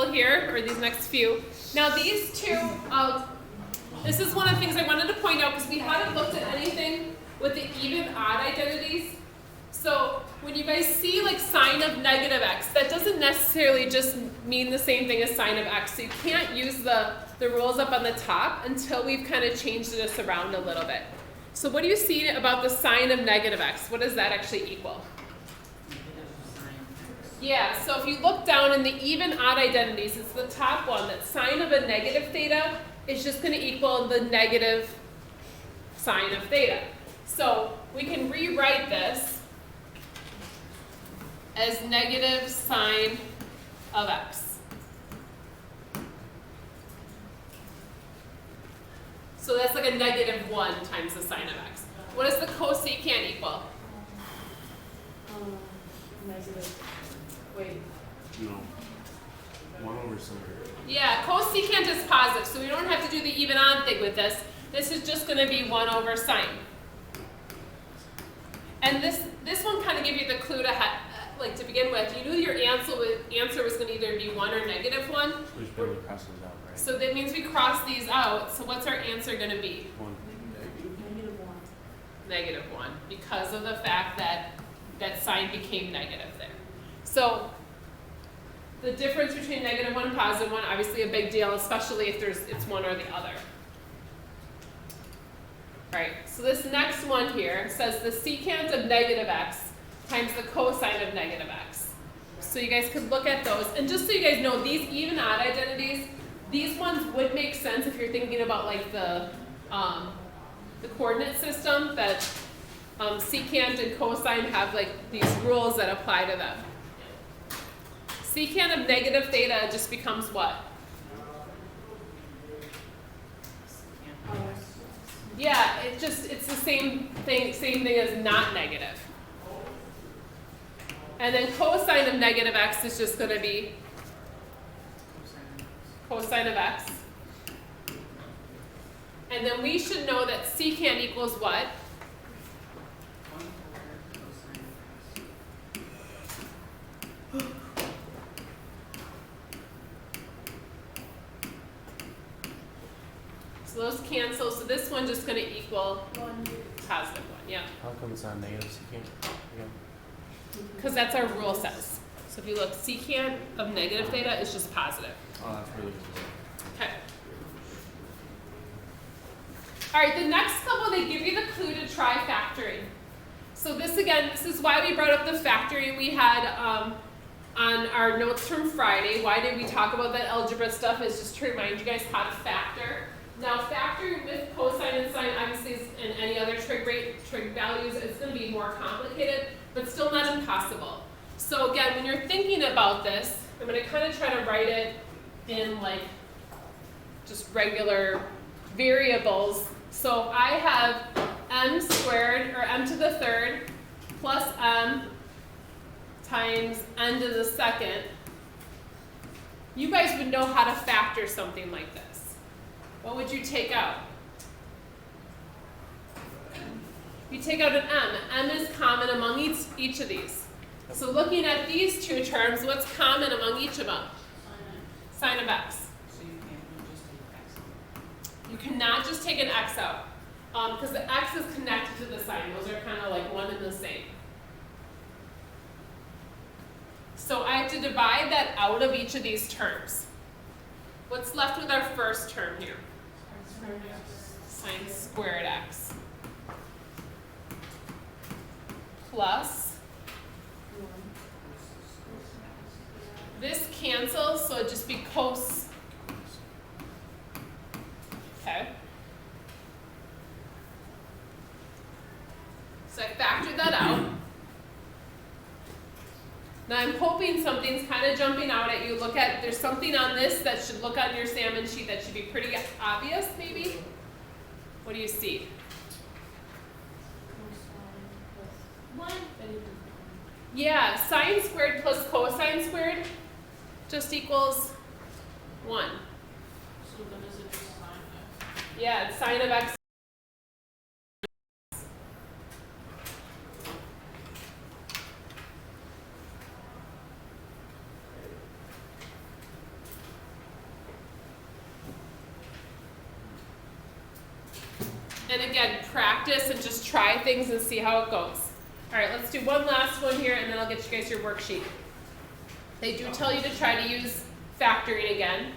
example here, or these next few. Now these two, this is one of the things I wanted to point out because we haven't looked at anything with the even odd identities. So when you guys see like sign of negative x, that doesn't necessarily just mean the same thing as sign of x. So you can't use the rules up on the top until we've kind of changed this around a little bit. So what do you see about the sign of negative x? What does that actually equal? Yeah, so if you look down in the even odd identities, it's the top one, that sign of a negative theta is just going to equal the negative sign of theta. So we can rewrite this as negative sign of x. So that's like a -1 times the sign of x. What does the cosecant equal? Negative. Wait. No. 1 over something. Yeah, cosecant is positive, so we don't have to do the even odd thing with this. This is just going to be 1 over sine. And this one kind of gives you the clue to to begin with. You knew your answer was going to either be 1 or -1. We should be able to cross those out, right? So that means we cross these out. So what's our answer going to be? 1. -1, because of the fact that that sign became negative there. So the difference between -1 and +1, obviously a big deal, especially if it's one or the other. All right, so this next one here says the secant of negative x times the cosine of negative x. So you guys could look at those. And just so you guys know, these even odd identities, these ones would make sense if you're thinking about like the coordinate system, that secant and cosine have like these rules that apply to them. Secant of negative theta just becomes what? Yeah, it's the same thing as not negative. And then cosine of negative x is just going to be cosine of x. And then we should know that secant equals what? So those cancel, so this one's just going to equal +1, yeah. How come it's not negative secant? Again? Because that's our rule says. So if you look, secant of negative theta is just positive. Oh, that's really good. Okay. All right, the next couple, they give you the clue to try factoring. So this is why we brought up the factoring we had on our notes from Friday. Why did we talk about that algebra stuff? Is just to remind you guys how to factor. Now factoring with cosine and sine, obviously, and any other trig values, it's going to be more complicated, but still not impossible. So again, when you're thinking about this, I'm going to kind of try to write it in like just regular variables. So I have m squared, or m to the third, plus m times n to the second. You guys would know how to factor something like this. What would you take out? You take out an m. M is common among each of these. So looking at these two terms, what's common among each of them? Sine of x. So you can't just take x. You cannot just take an x out, because the x is connected to the sine. Those are kind of like one and the same. So I have to divide that out of each of these terms. What's left with our first term here? Sine squared x. Plus, this cancels, so it'd just be cos. Okay. So I factored that out. Now I'm hoping something's kind of jumping out at you. There's something on this that should look on your salmon sheet that should be pretty obvious, maybe? What do you see? Yeah, sine squared plus cosine squared just equals 1. So then is it just sine x? Yeah, it's sine of x. again, practice and just try things and see how it goes. All right, let's do one last one here, and then I'll get you guys your worksheet. They do tell you to try to use factoring again.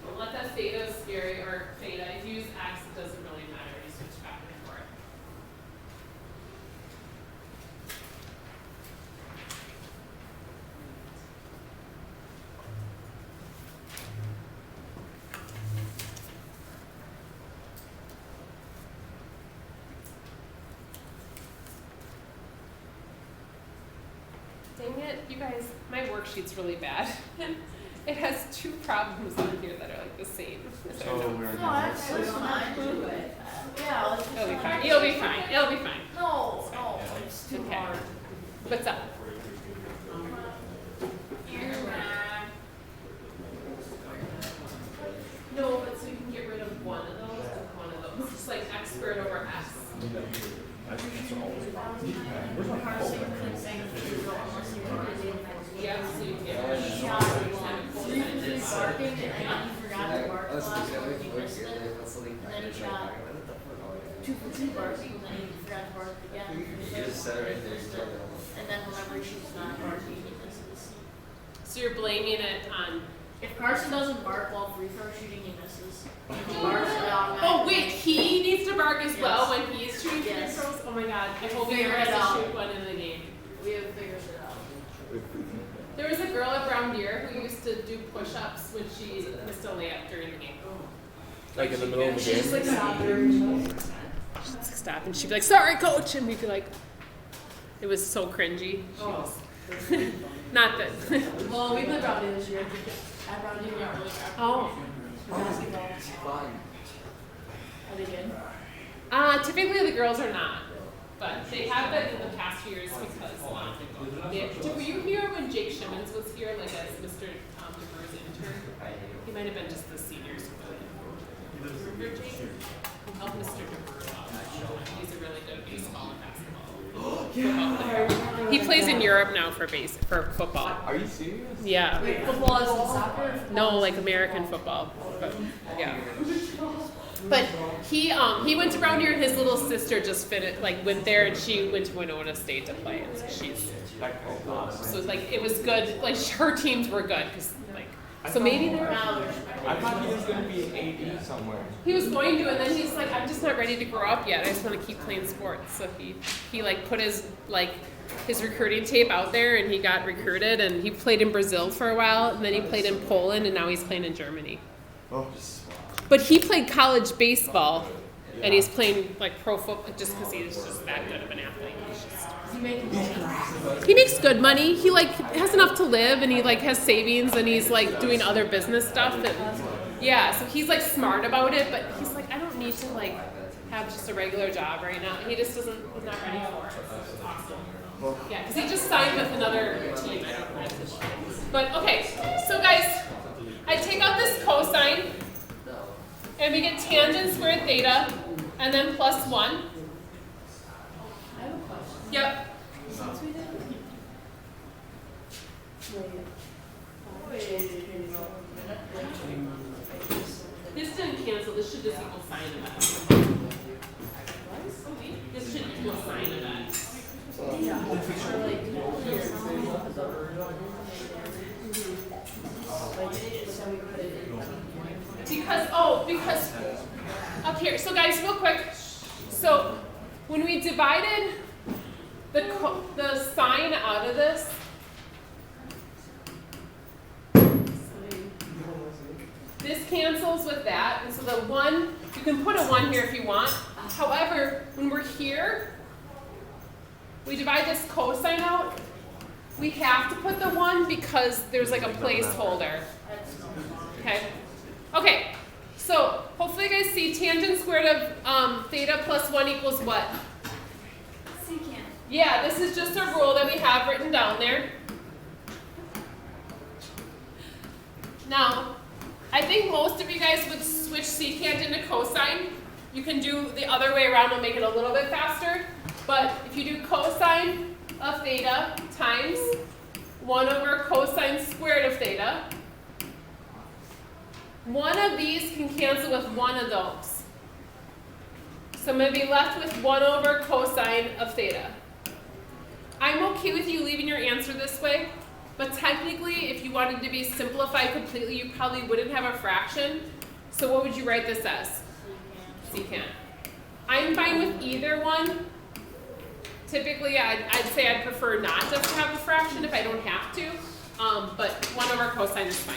Don't let that theta scare you, or theta. If you use x, it doesn't really matter. You switch back and forth. Dang it, you guys, my worksheet's really bad. It has 2 problems on here that are like the same. So we're No, actually, it's not do it. Yeah, let's just. It'll be fine. It'll be fine. It'll be fine. No, it's too Okay. hard. What's up? No, but so you can get rid of one of those and one of those. Just like x squared over s. Yeah, so you can get rid of Barking, and then you forgot to bark a lot, or you missed it, and then you got 2 for 2 barking, and then you forgot to bark again. And then whenever she's not barking, he misses. So you're blaming it on. If Carson doesn't bark while free throw shooting, he misses. If he barks, it automatically. Oh wait, he needs to bark as well Yes. when he's shooting free Yes. throws. Oh my god! I hope he Figure never has it to out. shoot one in the game. We have figured it out. There was a girl at Brown Deer who used to do push-ups when she missed a layup during the game. like in the middle of the She just game. like stopped her. She'd just like stop and she'd be like, "Sorry, coach," and we'd be like, it was so cringy. She was not that. Well, we played Brown Deer this year. At Brown Deer, we got really crap. Oh. Basketball. Are they good? Typically the girls are not, but they have been in the past few years because were you here when Jake Shimmons was here, like as Mr. DeBur's intern? He might have been just the seniors. Remember Jake? He helped Mr. DeBur out. He's a really good baseball and basketball football player. He plays in Europe now for football. Are you serious? Yeah. Wait, football is in soccer? No, like American football. But, yeah. But he went to Brown Deer and his little sister just went there and she went to Winona State to play, and so so it's like it was good. Like her teams were good because so maybe they're. I thought he was gonna be an AD somewhere. He was going to, and then he's like, I'm just not ready to grow up yet. I just want to keep playing sports. So he like put his recruiting tape out there, and he got recruited, and he played in Brazil for a while, and then he played in Poland, and now he's playing in Germany. Oh. But he played college baseball, and he's playing like pro football just because he's just that good of an athlete. He makes good money. He like has enough to live, and he like has savings, and he's like doing other business stuff. And yeah, so he's like smart about it, but he's like, I don't need to like have just a regular job right now. He just doesn't. He's not ready for it. It's awesome. Yeah, because he just signed with another team. I don't know. But okay, so guys, I take out this cosine. And we get tangent squared theta, and then plus 1. I have a question. Yep. Since we did. This didn't cancel. This should just equal sine of x. This should equal sine of x. Because up here. So guys, real quick. So when we divided the sine out of this, this cancels with that, and so the 1, you can put a 1 here if you want. However, when we're here, we divide this cosine out. We have to put the 1 because there's like a placeholder. Okay. Okay. So hopefully you guys see tangent squared of theta plus 1 equals what? Secant. Yeah, this is just a rule that we have written down there. Now, I think most of you guys would switch secant into cosine. You can do the other way around and make it a little bit faster. But if you do cosine of theta times 1 over cosine squared of theta, one of these can cancel with one of those. So I'm going to be left with 1 over cosine of theta. I'm okay with you leaving your answer this way, but technically if you wanted to be simplified completely, you probably wouldn't have a fraction. So what would you write this as? Secant. I'm fine with either one. Typically, I'd say I'd prefer not just to have a fraction if I don't have to, but 1 over cosine is fine.